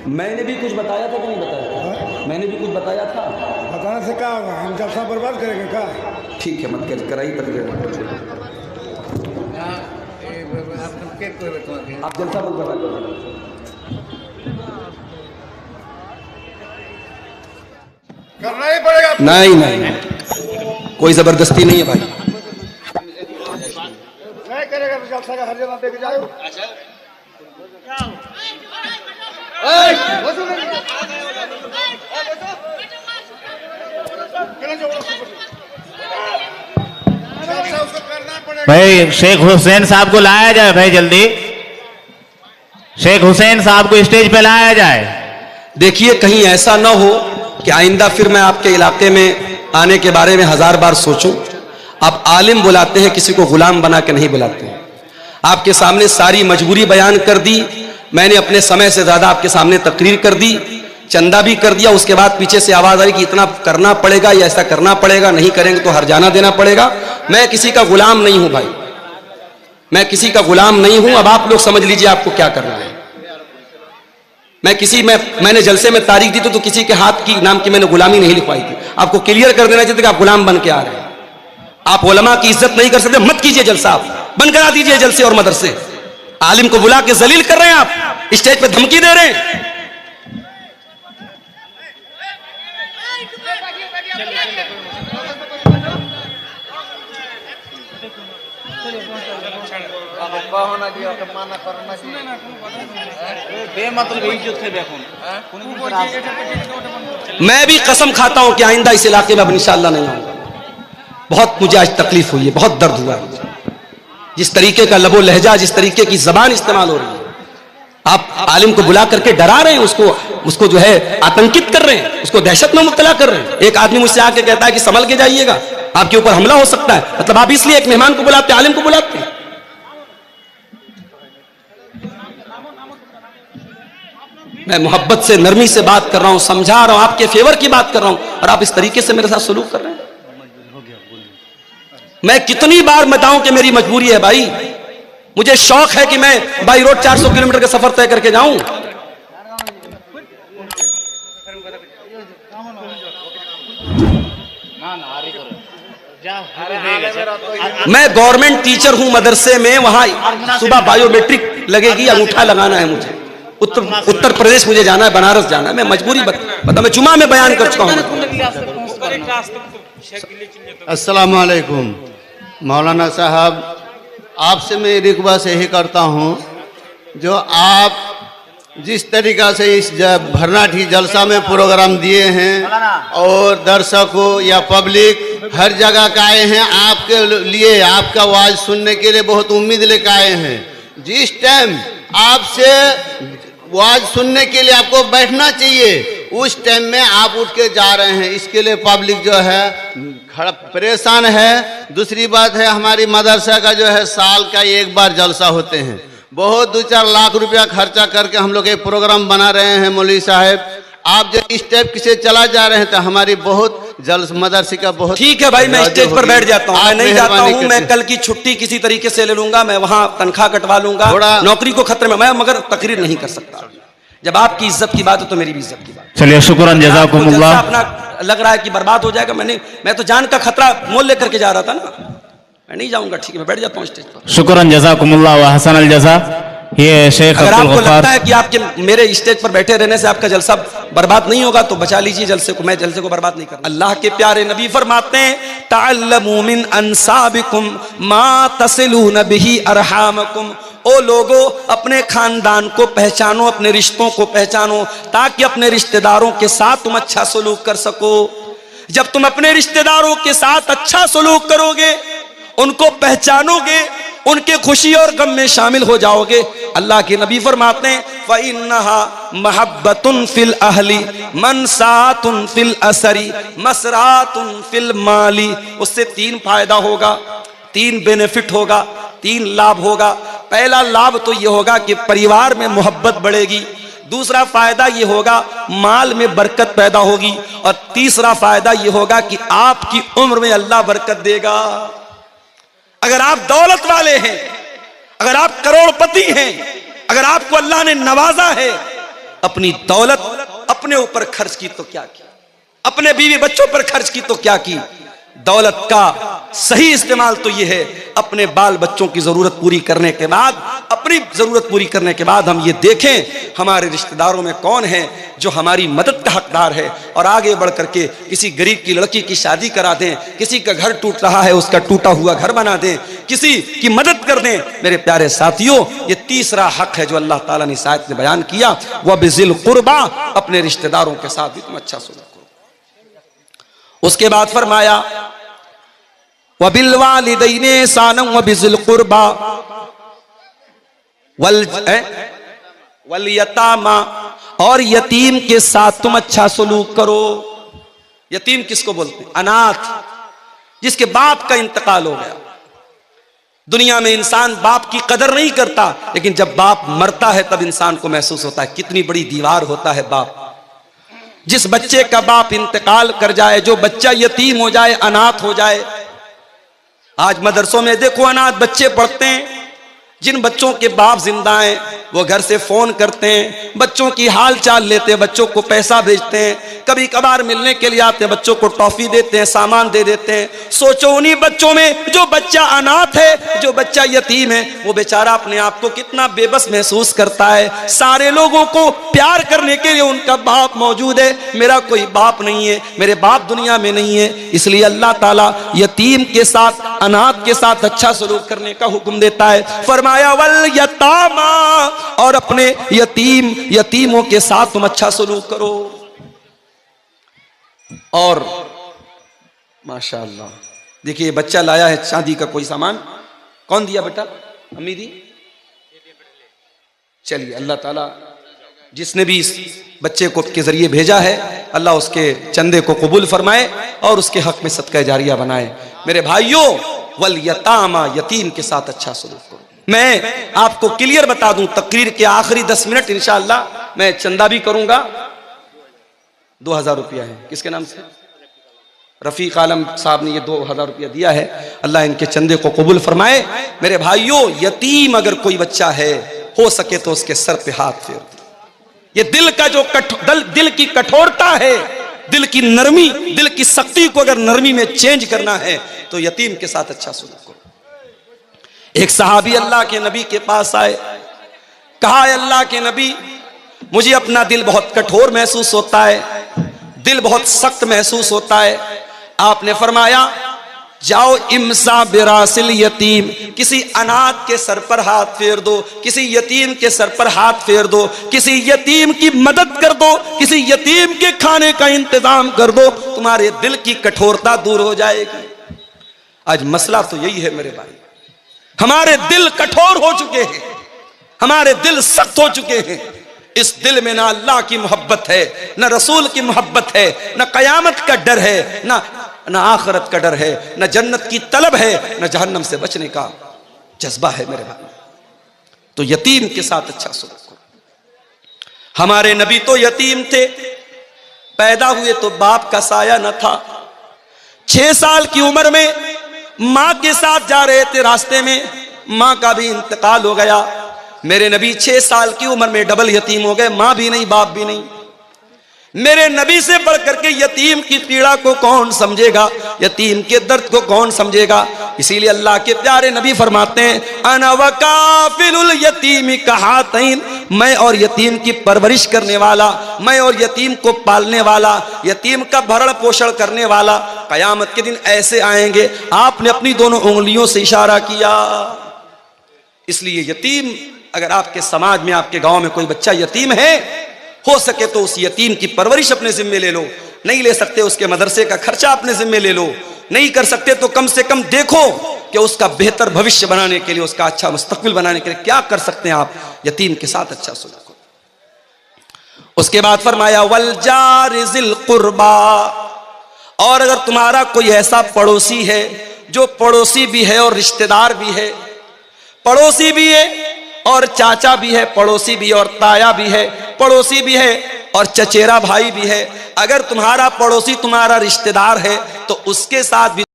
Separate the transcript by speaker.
Speaker 1: मैंने भी कुछ बताया था कि नहीं बताया था? मैंने भी कुछ बताया था।
Speaker 2: बताने से क्या होगा, हम जलसा बर्बाद करेंगे क्या?
Speaker 1: ठीक है, मत कर कराई पर आप जलसा बंद करा करो।
Speaker 2: करना ही पड़ेगा।
Speaker 1: नहीं नहीं नहीं, कोई जबरदस्ती नहीं है भाई।
Speaker 2: नहीं करेगा तो जलसा का हर जगह देके जाओ।
Speaker 3: भाई शेख हुसैन साहब को लाया जाए, भाई जल्दी शेख हुसैन साहब को स्टेज पे लाया जाए।
Speaker 1: देखिए कहीं ऐसा ना हो कि आइंदा फिर मैं आपके इलाके में आने के बारे में 1000 बार सोचूं। आप आलिम बुलाते हैं, किसी को गुलाम बना के नहीं बुलाते हैं। आपके सामने सारी मजबूरी बयान कर दी मैंने, अपने समय से ज्यादा आपके सामने तकरीर कर दी, चंदा भी कर दिया। उसके बाद पीछे से आवाज आई कि इतना करना पड़ेगा या ऐसा करना पड़ेगा, नहीं करेंगे तो हरजाना देना पड़ेगा। मैं किसी का गुलाम नहीं हूं भाई, मैं किसी का गुलाम नहीं हूं। अब आप लोग समझ लीजिए आपको क्या करना है। मैंने जलसे में तारीख दी तो किसी के हाथ की नाम की मैंने गुलामी नहीं लिखवाई थी। आपको क्लियर कर देना चाहिए कि आप गुलाम बन के आ रहे हैं। आप उलमा की इज्जत नहीं कर सकते, मत कीजिए जलसा, आप बंद करा दीजिए जलसे और मदरसे। आलिम को बुला के जलील कर रहे हैं आप, स्टेज पे धमकी दे रहे हैं। मैं भी कसम खाता हूं कि आइंदा इस इलाके में अब इंशाअल्लाह नहीं आऊंगा। बहुत मुझे आज तकलीफ हुई है, बहुत दर्द हुआ है। जिस तरीके का लबो लहजा, जिस तरीके की जबान इस्तेमाल हो रही है, आप आलिम को बुला करके डरा रहे हैं, उसको जो है आतंकित कर रहे हैं, उसको दहशत में मुब्तला कर रहे हैं। एक आदमी मुझसे आके कहता है कि संभल के जाइएगा, आपके ऊपर हमला हो सकता है। मतलब आप इसलिए एक मेहमान को बुलाते, आलिम को बुलाते हैं। मैं मोहब्बत से, नरमी से बात कर रहा हूं, समझा रहा हूं, आपके फेवर की बात कर रहा हूं, और आप इस तरीके से मेरे साथ सलूक कर रहे हैं। मैं कितनी बार बताऊं कि मेरी मजबूरी है भाई। मुझे शौक है कि मैं बाई रोड 400 किलोमीटर का सफर तय करके जाऊं। मैं गवर्नमेंट टीचर हूं मदरसे में, वहां सुबह बायोमेट्रिक लगेगी, अंगूठा लगाना है मुझे। उत्तर प्रदेश मुझे जाना है, बनारस जाना है। मैं मजबूरी बता, मैं जुमा में बयान कर चुका हूं।
Speaker 4: अस्सलाम वालेकुम मौलाना साहब, आपसे मैं रिक्वेस्ट यही करता हूं, जो आप जिस तरीक़ा से इस भरनाठी जलसा में प्रोग्राम दिए हैं और दर्शकों या पब्लिक हर जगह का आए हैं, आपके लिए आपका आवाज़ सुनने के लिए बहुत उम्मीद लेकर आए हैं। जिस टाइम आपसे आवाज़ सुनने के लिए आपको बैठना चाहिए, उस टाइम में आप उठ के जा रहे हैं। इसके लिए पब्लिक जो है खड़ा परेशान है। दूसरी बात है, हमारी मदरसा का जो है साल का एक बार जलसा होते हैं। बहुत 2-4 लाख रुपया खर्चा करके हम लोग एक प्रोग्राम बना रहे हैं। मौलवी साहब, आप जो स्टेप से चला जा रहे हैं तो हमारी बहुत मदरसे का बहुत
Speaker 1: ठीक है भाई, मैं स्टेज पर बैठ जाता हूँ, मैं नहीं जाता हूँ। मैं कल की छुट्टी किसी तरीके से ले लूंगा, मैं वहां तनख्वाह कटवा लूंगा, नौकरी को खतरे में, मैं मगर तकरीर नहीं कर सकता। जब आपकी इज्जत की बात हो तो मेरी भी इज्जत की बात।
Speaker 3: चलिए, शुक्रान जज़ाकुमुल्लाह।
Speaker 1: अपना लग रहा है कि बर्बाद हो जाएगा, मैं तो जान का खतरा मोल लेकर के जा रहा था ना, मैं नहीं जाऊंगा। ठीक है, मैं बैठ जाता हूँ स्टेज पर।
Speaker 3: शुक्रान जज़ाकुमुल्लाह व हसन अल जज़ा। ये शेख
Speaker 1: अगर आपको लगता है कि आपके मेरे स्टेज पर बैठे रहने से आपका जलसा बर्बाद नहीं होगा तो बचा लीजिए जलसे को, मैं जलसे को बर्बाद नहीं करता। अल्लाह के प्यारे नबी फरमाते हैं, तअल्लमू मिन अंसाबिकुम मा तसिलून बिही अरहामकुम। ओ लोगो, अपने खानदान को पहचानो, अपने रिश्तों को पहचानो, ताकि अपने रिश्तेदारों के साथ तुम अच्छा सलूक कर सको। जब तुम अपने रिश्तेदारों के साथ अच्छा सलूक करोगे, उनको पहचानोगे, उनके खुशी और गम में शामिल हो जाओगे, अल्लाह के नबी फरमाते हैं, फ़इन्नहा महब्बतुन फिल अहली मनसातुन फिल असरी मसरातुन फिल माली। उससे 3 फायदा होगा, 3 बेनिफिट होगा, 3 लाभ होगा। पहला लाभ तो ये होगा कि परिवार में मोहब्बत बढ़ेगी। दूसरा फायदा ये होगा माल में बरकत पैदा होगी। और तीसरा फायदा ये होगा कि आपकी उम्र में अल्लाह बरकत देगा। अगर आप दौलत वाले हैं, अगर आप करोड़पति हैं, अगर आपको अल्लाह ने नवाजा है, अपनी दौलत अपने ऊपर खर्च की तो क्या किया, अपने बीवी बच्चों पर खर्च की तो क्या की। दौलत का सही इस्तेमाल तो यह है, अपने बाल बच्चों की जरूरत पूरी करने के बाद, अपनी जरूरत पूरी करने के बाद हम ये देखें हमारे रिश्तेदारों में कौन है जो हमारी मदद का हकदार है, और आगे बढ़ करके किसी गरीब की लड़की की शादी करा दें, किसी का घर टूट रहा है उसका टूटा हुआ घर बना दें, किसी की मदद कर दें। मेरे प्यारे साथियों, ये तीसरा हक है जो अल्लाह ताला ने इस आयत में बयान किया, वह बिज़िल कुर्बा, अपने रिश्तेदारों के साथ भी तुम अच्छा सुलूक करो। उसके बाद फरमाया वबिल वालिदैनि ihsanan व बिज़िल कुर्बा वल यतामा, और यतीम के साथ तुम अच्छा सलूक करो। यतीम किसको बोलते हैं? अनाथ, जिसके बाप का इंतकाल हो गया। दुनिया में इंसान बाप की कदर नहीं करता, लेकिन जब बाप मरता है तब इंसान को महसूस होता है कितनी बड़ी दीवार होता है बाप। जिस बच्चे का बाप इंतकाल कर जाए, जो बच्चा यतीम हो जाए, अनाथ हो जाए, आज मदरसों में देखो अनाथ बच्चे पढ़ते हैं। जिन बच्चों के बाप जिंदा हैं वो घर से फोन करते हैं, बच्चों की हाल चाल लेते हैं, बच्चों को पैसा भेजते हैं, कभी कभार मिलने के लिए आते हैं, बच्चों को टॉफी देते हैं, सामान दे देते हैं। सोचो उन्हीं बच्चों में जो बच्चा अनाथ है, जो बच्चा यतीम है, वो बेचारा अपने आप को कितना बेबस महसूस करता है। सारे लोगों को प्यार करने के लिए उनका बाप मौजूद है, मेरा कोई बाप नहीं है, मेरे बाप दुनिया में नहीं है। इसलिए अल्लाह ताला यतीम के साथ, अनाथ के साथ अच्छा सलूक करने का हुक्म देता है। फरमाया वल यतामा, और अपने यतीमों के साथ तुम अच्छा सलूक करो। और माशाअल्लाह देखिए, बच्चा लाया है चांदी का कोई सामान, कौन दिया बेटा? अम्मी दी। चलिए, अल्लाह ताला जिसने भी इस बच्चे को के जरिए भेजा है, अल्लाह उसके चंदे को कबूल फरमाए और उसके हक में सदका जारिया बनाए। मेरे भाइयों, वल यतामा, यतीम के साथ अच्छा सलूक करो। मैं आपको क्लियर बता दूं, तकरीर के आखिरी 10 मिनट इंशाअल्लाह मैं चंदा भी करूंगा। 2000 रुपया है, किसके नाम से? रफीक आलम साहब ने ये 2000 रुपया दिया है, अल्लाह इनके चंदे को कबूल फरमाए। मेरे भाइयों, यतीम अगर कोई बच्चा है, हो सके तो उसके सर पे हाथ फेर दो। ये दिल का जो दिल की कठोरता है, दिल की नरमी, दिल की सख्ती को अगर नरमी में चेंज करना है तो यतीम के साथ अच्छा सलूक करो। एक सहाबी अल्लाह के नबी के पास आए, कहा अल्लाह के नबी, मुझे अपना दिल बहुत कठोर महसूस होता है, दिल बहुत सख्त महसूस होता है। आपने फरमाया जाओ इमसा बिरासिल यतीम, किसी अनाथ के सर पर हाथ फेर दो, किसी यतीम के सर पर हाथ फेर दो, किसी यतीम की मदद कर दो, किसी यतीम के खाने का इंतजाम कर दो, तुम्हारे दिल की कठोरता दूर हो जाएगी। आज मसला तो यही है मेरे भाई, हमारे दिल कठोर हो चुके हैं, हमारे दिल सख्त हो चुके हैं। इस दिल में ना अल्लाह की मोहब्बत है, ना रसूल की मोहब्बत है, ना कयामत का डर है, ना आखिरत का डर है, ना जन्नत की तलब है, ना जहन्नम से बचने का जज्बा है मेरे भाई। तो यतीम के साथ अच्छा सलूक करो। हमारे नबी तो यतीम थे, पैदा हुए तो बाप का साया न था। 6 साल की उम्र में मां के साथ जा रहे थे, रास्ते में मां का भी इंतकाल हो गया। मेरे नबी 6 साल की उम्र में डबल यतीम हो गए, मां भी नहीं बाप भी नहीं। मेरे नबी से बढ़कर के यतीम की पीड़ा को कौन समझेगा, यतीम के दर्द को कौन समझेगा। इसीलिए अल्लाह के प्यारे नबी फरमाते हैं अना वकाफिलुल यतीम कहातैन, मैं और यतीम की परवरिश करने वाला, मैं और यतीम को पालने वाला, यतीम का भरण पोषण करने वाला। कयामत के दिन ऐसे आएंगे। आपने अपनी दोनों उंगलियों से इशारा किया। इसलिए यतीम, अगर आपके समाज में, आपके गांव में कोई बच्चा यतीम है, हो सके तो उस यतीम की परवरिश अपने जिम्मे ले लो। नहीं ले सकते उसके मदरसे का खर्चा अपने जिम्मे ले लो। नहीं कर सकते तो कम से कम देखो कि उसका बेहतर भविष्य बनाने के लिए, उसका अच्छा मुस्तकबिल बनाने के लिए क्या कर सकते हैं आप। यतीम के साथ अच्छा सलूक करो। उसके बाद फरमाया वल जारि ज़िल कुर्बा, और अगर तुम्हारा कोई ऐसा पड़ोसी है जो पड़ोसी भी है और रिश्तेदार भी है, पड़ोसी भी है और चाचा भी है, पड़ोसी भी और ताया भी है, पड़ोसी भी है और चचेरा भाई भी है, अगर तुम्हारा पड़ोसी तुम्हारा रिश्तेदार है तो उसके साथ भी